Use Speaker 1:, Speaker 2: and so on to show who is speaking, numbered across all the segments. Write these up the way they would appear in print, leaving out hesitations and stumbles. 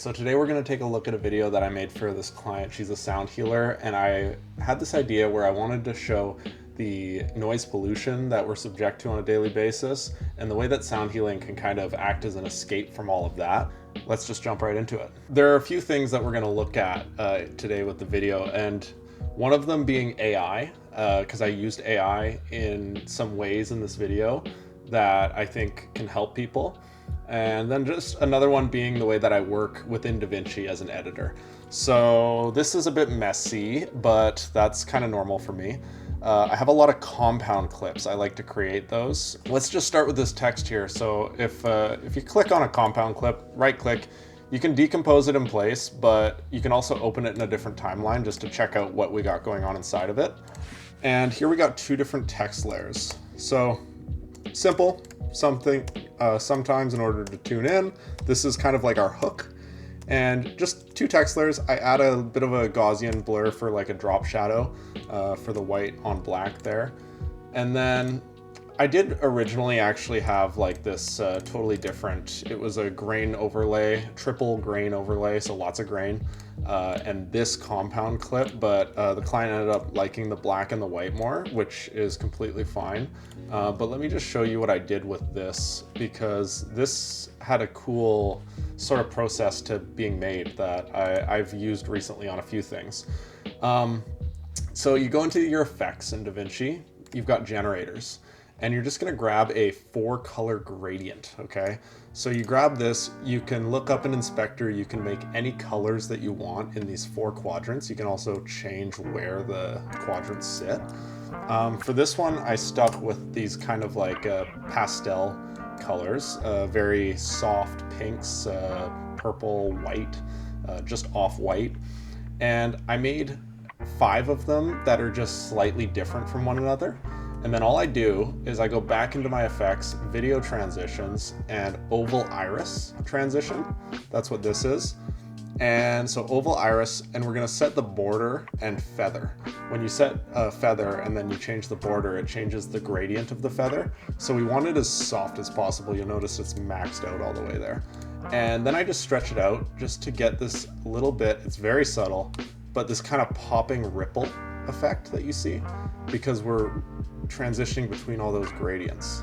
Speaker 1: So today we're going to take a look at a video that I made for this client. She's a sound healer, and I had this idea where I wanted to show the noise pollution that we're subject to on a daily basis and the way that sound healing can kind of act as an escape from all of that. Let's just jump right into it. There are a few things that we're going to look at today with the video, and one of them being AI, because I used AI in some ways in this video that I think can help people. And then just another one being the way that I work within Davinci as an editor. So this is a bit messy, but that's kind of normal for me. I have a lot of compound clips. I like to create those. Let's just start with this text here. So if you click on a compound clip, right click, you can decompose it in place, but you can also open it in a different timeline just to check out what we got going on inside of it. And here we got two different text layers. So simple, sometimes in order to tune in. This is kind of like our hook. And just two text layers. I add a bit of a Gaussian blur for like a drop shadow for the white on black there. And then I did originally actually have like this totally different, it was a grain overlay, triple grain overlay, so lots of grain, and this compound clip, but the client ended up liking the black and the white more, which is completely fine. But let me just show you what I did with this, because this had a cool sort of process to being made that I've used recently on a few things. So you go into your effects in Davinci, you've got generators, and you're just gonna grab a 4-color gradient, okay? So you grab this, you can look up an inspector, you can make any colors that you want in these 4 quadrants. You can also change where the quadrants sit. For this one, I stuck with these kind of like pastel colors, very soft pinks, purple, white, just off-white. And I made 5 of them that are just slightly different from one another. And then all I do is I go back into my effects, video transitions, and oval iris transition. That's what this is. And so oval iris, and we're gonna set the border and feather. When you set a feather and then you change the border, it changes the gradient of the feather. So we want it as soft as possible. You'll notice it's maxed out all the way there. And then I just stretch it out just to get this little bit, it's very subtle, but this kind of popping ripple effect that you see, because we're transitioning between all those gradients.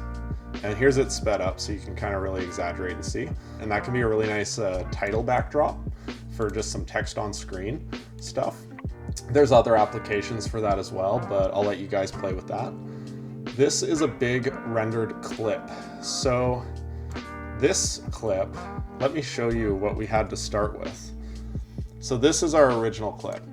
Speaker 1: And here's it sped up so you can kind of really exaggerate and see. And that can be a really nice title backdrop for just some text on screen stuff. There's other applications for that as well, but I'll let you guys play with that. This is a big rendered clip. So this clip, let me show you what we had to start with. So this is our original clip.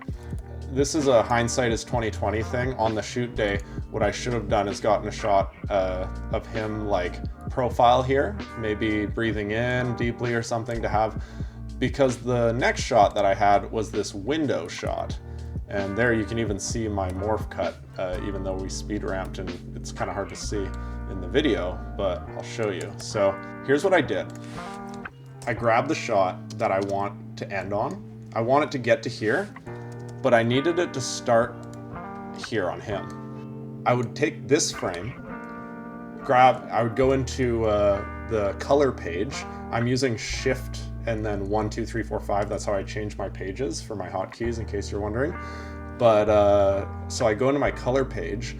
Speaker 1: This is a hindsight is 2020 thing. On the shoot day, what I should have done is gotten a shot of him like profile here, maybe breathing in deeply or something to have, because the next shot that I had was this window shot. And there you can even see my morph cut, even though we speed ramped and it's kind of hard to see in the video, but I'll show you. So here's what I did. I grabbed the shot that I want to end on. I want it to get to here, but I needed it to start here on him. I would take this frame, I would go into the color page. I'm using Shift and then 1, 2, 3, 4, 5. That's how I change my pages for my hotkeys, in case you're wondering. But so I go into my color page,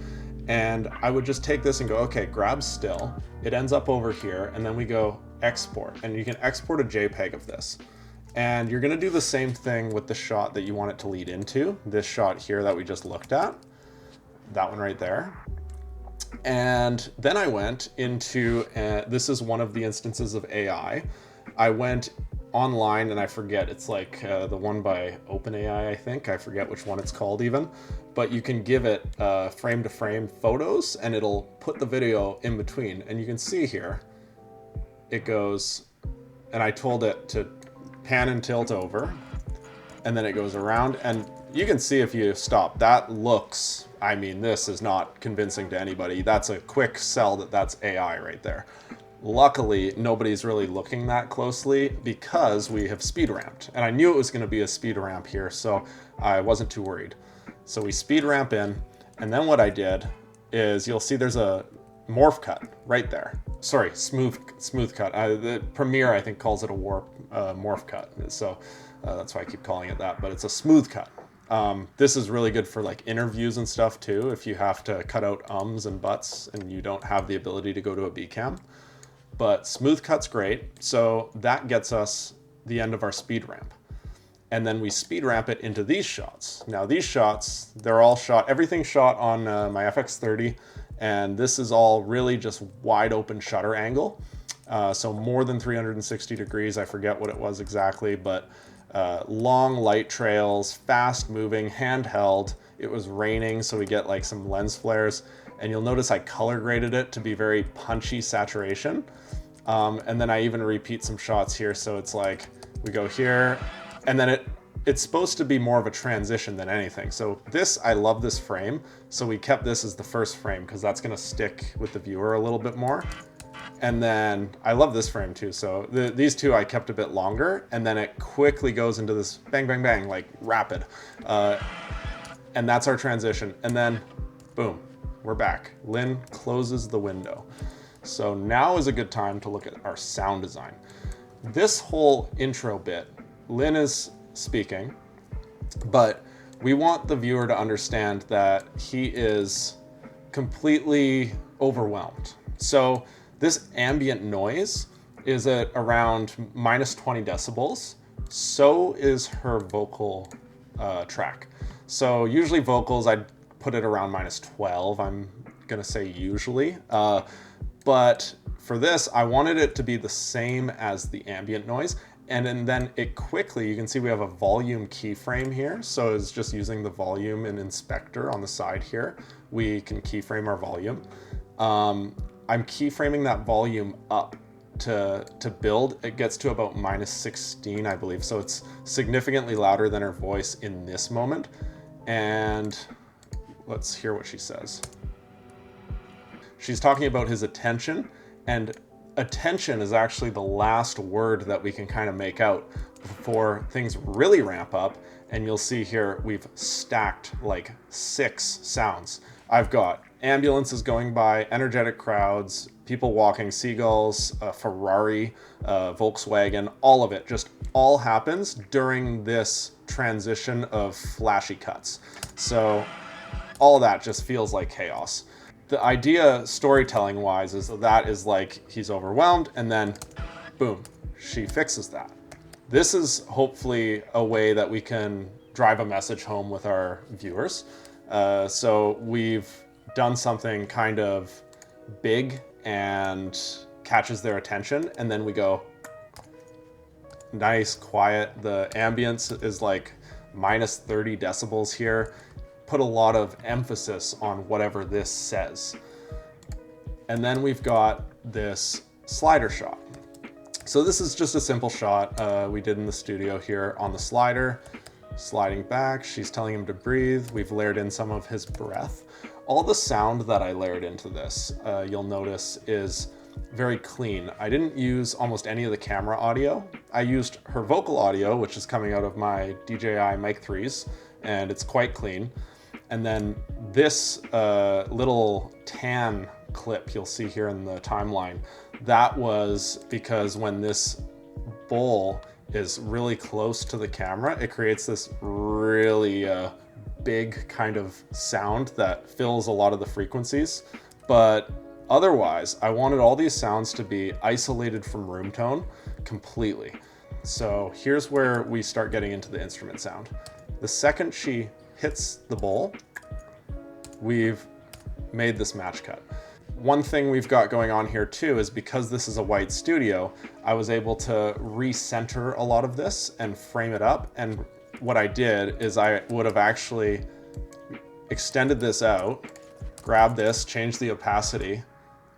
Speaker 1: and I would just take this and go, okay, grab still. It ends up over here, and then we go export, and you can export a JPEG of this. And you're gonna do the same thing with the shot that you want it to lead into. This shot here that we just looked at, that one right there. And then I went into, this is one of the instances of AI. I went online, and I forget, it's like the one by OpenAI, I think. I forget which one it's called even. But you can give it frame to frame photos, and it'll put the video in between. And you can see here, it goes, and I told it to pan and tilt over, and then it goes around, and you can see if you stop, that looks, I mean, this is not convincing to anybody. That's a quick sell that that's AI right there. Luckily, nobody's really looking that closely because we have speed ramped, and I knew it was going to be a speed ramp here, so I wasn't too worried. So we speed ramp in, and then what I did is, you'll see there's a morph cut right there. Sorry, smooth cut. The Premiere, I think, calls it a morph cut. So that's why I keep calling it that, but it's a smooth cut. This is really good for like interviews and stuff too, if you have to cut out ums and buts and you don't have the ability to go to a B cam. But smooth cut's great. So that gets us the end of our speed ramp. And then we speed ramp it into these shots. Now these shots, they're all shot, everything's shot on my FX30, and this is all really just wide open shutter angle. So more than 360 degrees, I forget what it was exactly, but long light trails, fast moving, handheld. It was raining, so we get like some lens flares. And you'll notice I color graded it to be very punchy saturation. And then I even repeat some shots here. So it's like, we go here, and then it's supposed to be more of a transition than anything. So this, I love this frame. So we kept this as the first frame because that's gonna stick with the viewer a little bit more. And then I love this frame too. So these two I kept a bit longer, and then it quickly goes into this bang, bang, bang, like rapid. And that's our transition. And then boom, we're back. Lynn closes the window. So now is a good time to look at our sound design. This whole intro bit, Lynn is speaking, but we want the viewer to understand that he is completely overwhelmed. So this ambient noise is at around minus 20 decibels. So is her vocal track. So usually vocals, I'd put it around minus 12. I'm gonna say usually. But for this, I wanted it to be the same as the ambient noise. And then it quickly, you can see we have a volume keyframe here. So it's just using the volume and inspector on the side here. We can keyframe our volume. I'm keyframing that volume up to build. It gets to about minus 16, I believe. So it's significantly louder than her voice in this moment. And let's hear what she says. She's talking about his attention, and attention is actually the last word that we can kind of make out before things really ramp up. And you'll see here, we've stacked like 6 sounds. I've got ambulances going by, energetic crowds, people walking, seagulls, a Ferrari, Volkswagen, all of it just all happens during this transition of flashy cuts. So all of that just feels like chaos. The idea storytelling wise is that is like he's overwhelmed, and then boom, she fixes that. This is hopefully a way that we can drive a message home with our viewers. So we've done something kind of big and catches their attention, and then we go nice, quiet. The ambience is like minus 30 decibels here. Put a lot of emphasis on whatever this says. And then we've got this slider shot. So this is just a simple shot we did in the studio here on the slider, sliding back. She's telling him to breathe. We've layered in some of his breath. All the sound that I layered into this, you'll notice, is very clean. I didn't use almost any of the camera audio. I used her vocal audio, which is coming out of my DJI Mic 3s, and it's quite clean. And then this little tan clip you'll see here in the timeline, that was because when this bowl is really close to the camera, it creates this really big kind of sound that fills a lot of the frequencies. But otherwise, I wanted all these sounds to be isolated from room tone completely. So here's where we start getting into the instrument sound. The second she hits the bowl, we've made this match cut. One thing we've got going on here too is because this is a white studio, I was able to recenter a lot of this and frame it up. And what I did is I would have actually extended this out, grabbed this, changed the opacity,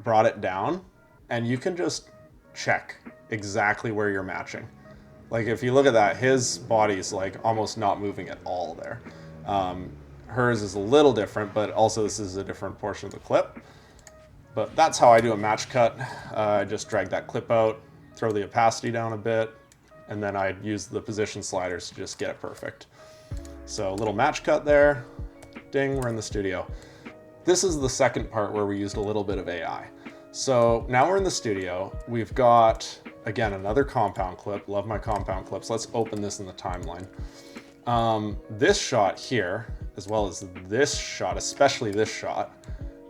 Speaker 1: brought it down, and you can just check exactly where you're matching. Like if you look at that, his body's like almost not moving at all there. Hers is a little different, but also this is a different portion of the clip. But that's how I do a match cut. I just drag that clip out, throw the opacity down a bit, and then I use the position sliders to just get it perfect. So a little match cut there. Ding, we're in the studio. This is the second part where we used a little bit of AI. So now we're in the studio. We've got, again, another compound clip. Love my compound clips. Let's open this in the timeline. This shot here, as well as this shot, especially this shot,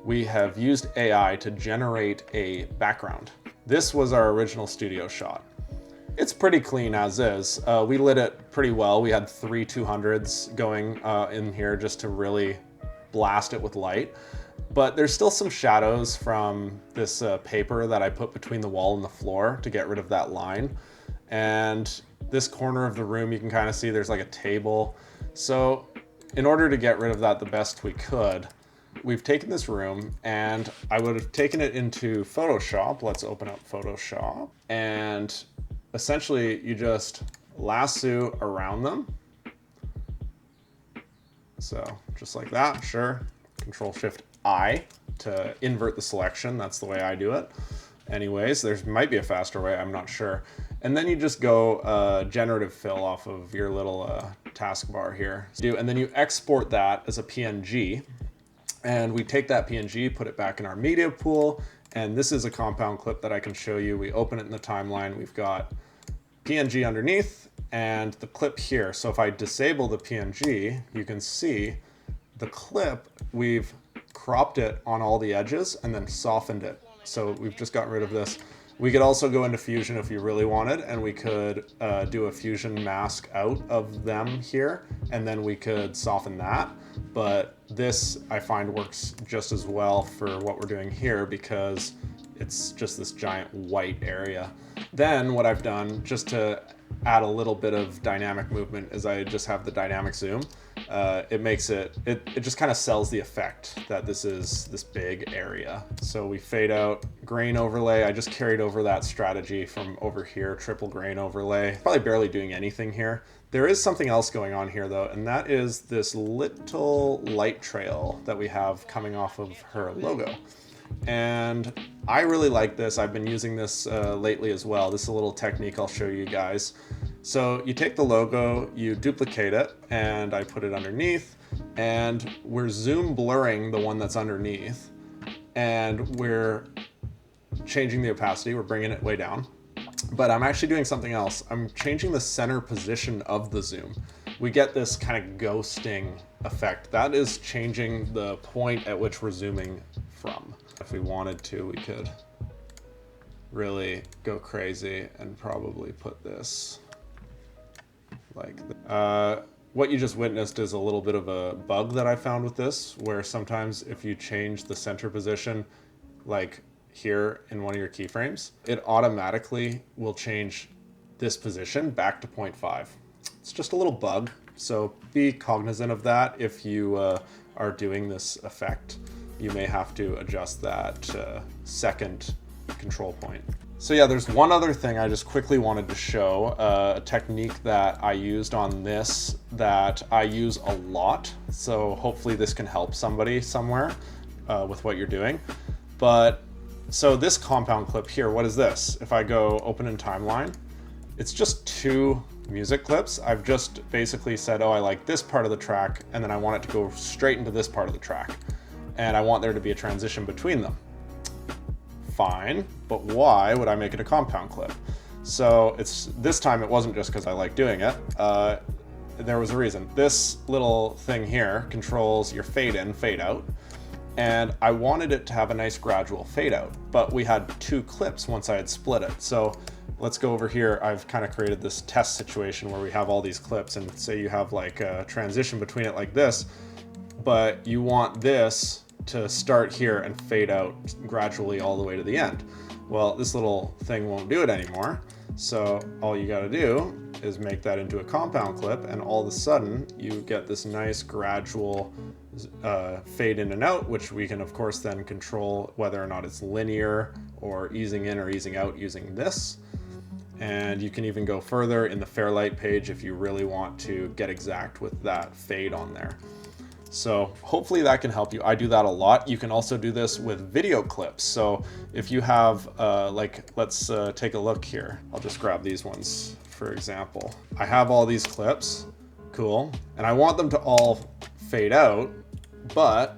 Speaker 1: we have used AI to generate a background. This was our original studio shot. It's pretty clean as is. We lit it pretty well. We had 3 200s going in here just to really blast it with light. But there's still some shadows from this paper that I put between the wall and the floor to get rid of that line. And this corner of the room, you can kind of see there's like a table. So in order to get rid of that the best we could, we've taken this room and I would have taken it into Photoshop. Let's open up Photoshop. And essentially you just lasso around them. So just like that, sure. Control-Shift-I to invert the selection. That's the way I do it. Anyways, there might be a faster way, I'm not sure. And then you just go generative fill off of your little taskbar here. And then you export that as a PNG. And we take that PNG, put it back in our media pool. And this is a compound clip that I can show you. We open it in the timeline. We've got PNG underneath and the clip here. So if I disable the PNG, you can see the clip, we've cropped it on all the edges and then softened it. So we've just gotten rid of this. We could also go into Fusion if you really wanted, and we could do a Fusion mask out of them here, and then we could soften that. But this, I find, works just as well for what we're doing here because it's just this giant white area. Then what I've done, just to add a little bit of dynamic movement, is I just have the dynamic zoom. It makes it just kind of sells the effect that this is this big area. So we fade out, grain overlay. I just carried over that strategy from over here, triple grain overlay. Probably barely doing anything here. There is something else going on here though, and that is this little light trail that we have coming off of her logo. And I really like this. I've been using this lately as well. This is a little technique I'll show you guys. So you take the logo, you duplicate it, and I put it underneath, and we're zoom blurring the one that's underneath, and we're changing the opacity, we're bringing it way down. But I'm actually doing something else. I'm changing the center position of the zoom. We get this kind of ghosting effect. That is changing the point at which we're zooming from. If we wanted to, we could really go crazy and probably put this like what you just witnessed is a little bit of a bug that I found with this, where sometimes if you change the center position, like here in one of your keyframes, it automatically will change this position back to 0.5. It's just a little bug, so be cognizant of that. If you are doing this effect, you may have to adjust that second control point. So yeah, there's one other thing I just quickly wanted to show, a technique that I used on this that I use a lot. So hopefully this can help somebody somewhere with what you're doing. But so this compound clip here, what is this? If I go open in timeline, it's just 2 music clips. I've just basically said, oh, I like this part of the track, and then I want it to go straight into this part of the track. And I want there to be a transition between them. Fine, but why would I make it a compound clip? So this time it wasn't just because I like doing it. There was a reason. This little thing here controls your fade in, fade out. And I wanted it to have a nice gradual fade out, but we had 2 clips once I had split it. So let's go over here. I've kind of created this test situation where we have all these clips, and say you have like a transition between it like this, but you want this to start here and fade out gradually all the way to the end. Well, this little thing won't do it anymore. So all you gotta do is make that into a compound clip, and all of a sudden you get this nice gradual fade in and out, which we can of course then control whether or not it's linear or easing in or easing out using this. And you can even go further in the Fairlight page if you really want to get exact with that fade on there. So hopefully that can help you. I do that a lot. You can also do this with video clips. So if you have, let's take a look here. I'll just grab these ones, for example. I have all these clips, cool. And I want them to all fade out, but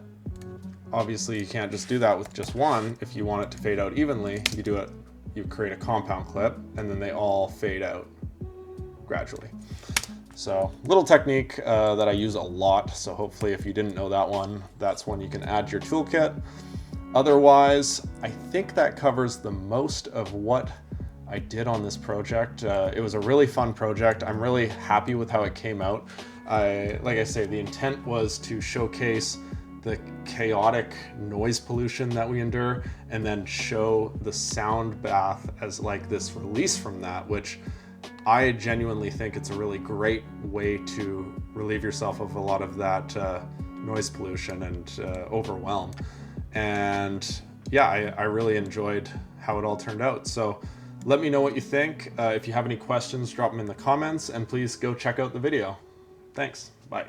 Speaker 1: obviously you can't just do that with just one. If you want it to fade out evenly, you create a compound clip, and then they all fade out gradually. So little technique that I use a lot. So hopefully if you didn't know that one, that's one you can add to your toolkit. Otherwise, I think that covers the most of what I did on this project. It was a really fun project. I'm really happy with how it came out. Like I say, the intent was to showcase the chaotic noise pollution that we endure, and then show the sound bath as like this release from that, which I genuinely think it's a really great way to relieve yourself of a lot of that noise pollution and overwhelm. And yeah, I really enjoyed how it all turned out. So let me know what you think. If you have any questions, drop them in the comments, and please go check out the video. Thanks. Bye.